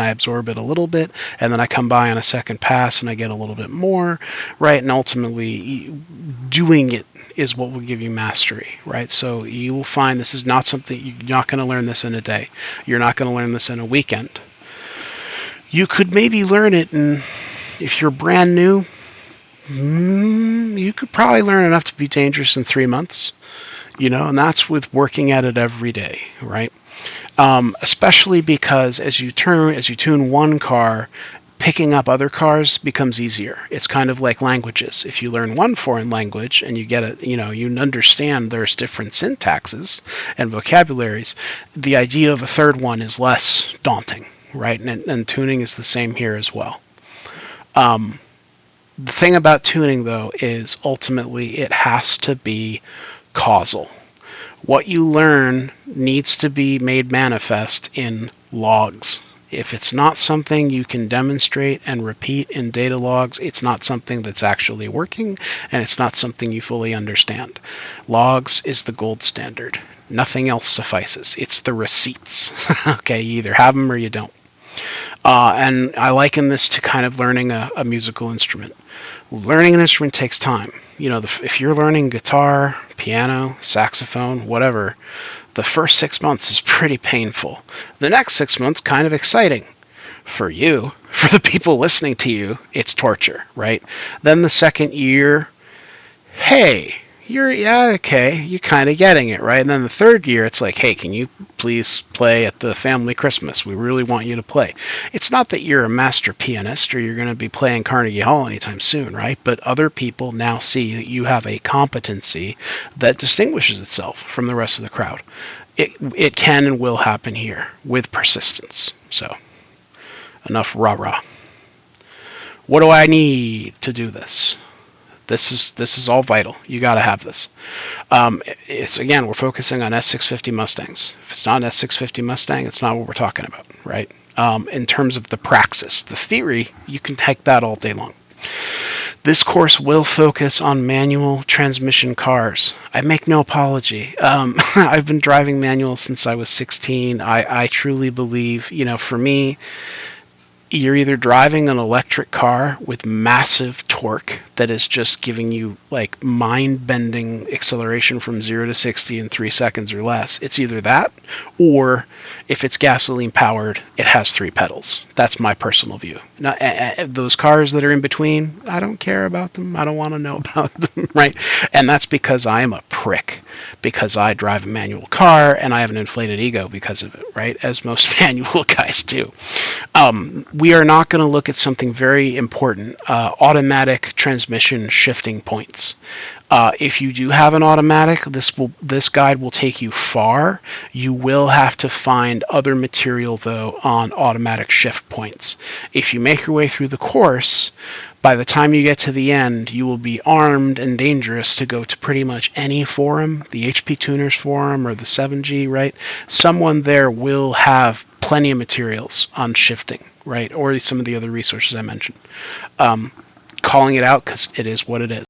I absorb it a little bit, and then I come by on a second pass and I get a little bit more, right? And ultimately, doing it is what will give you mastery, right? So you will find this is not something, you're not going to learn this in a day. You're not going to learn this in a weekend. You could maybe learn it, and if you're brand new, you could probably learn enough to be dangerous in 3 months, and that's with working at it every day, right? Especially because as you tune one car, picking up other cars becomes easier. It's kind of like languages. If you learn one foreign language and you get it, you understand there's different syntaxes and vocabularies, the idea of a third one is less daunting, right? And tuning is the same here as well. The thing about tuning, though, is ultimately it has to be causal. What you learn needs to be made manifest in logs. If it's not something you can demonstrate and repeat in data logs, it's not something that's actually working, and it's not something you fully understand. Logs is the gold standard. Nothing else suffices. It's the receipts. Okay, you either have them or you don't. And I liken this to kind of learning a musical instrument. Learning an instrument takes time. If you're learning guitar, piano, saxophone, whatever, the first 6 months is pretty painful. The next 6 months, kind of exciting. For you, for the people listening to you, it's torture, right? Then the second year, hey, you're kind of getting it, right? And then the third year, it's like, hey, can you please play at the family Christmas? We really want you to play. It's not that you're a master pianist or you're going to be playing Carnegie Hall anytime soon, right? But other people now see that you have a competency that distinguishes itself from the rest of the crowd. It can and will happen here with persistence. So, enough rah-rah. What do I need to do this? This is all vital. You got to have this. Again, we're focusing on S650 Mustangs. If it's not an S650 Mustang, it's not what we're talking about, right? In terms of the praxis, the theory, you can take that all day long. This course will focus on manual transmission cars. I make no apology. I've been driving manual since I was 16. I truly believe, for me, you're either driving an electric car with massive torque that is just giving you like mind-bending acceleration from 0 to 60 in 3 seconds or less. It's either that, or if it's gasoline powered, it has 3 pedals. That's my personal view. Now, those cars that are in between, I don't care about them. I don't want to know about them, right? And that's because I am a prick, because I drive a manual car and I have an inflated ego because of it, right? As most manual guys do. We are not going to look at something very important, automatic transmission shifting points. If you do have an automatic, this guide will take you far. You will have to find other material, though, on automatic shift points. If you make your way through the course, by the time you get to the end, you will be armed and dangerous to go to pretty much any forum, the HPTuners forum or the 7G, right? Someone there will have plenty of materials on shifting, right? Or some of the other resources I mentioned. Calling it out because it is what it is.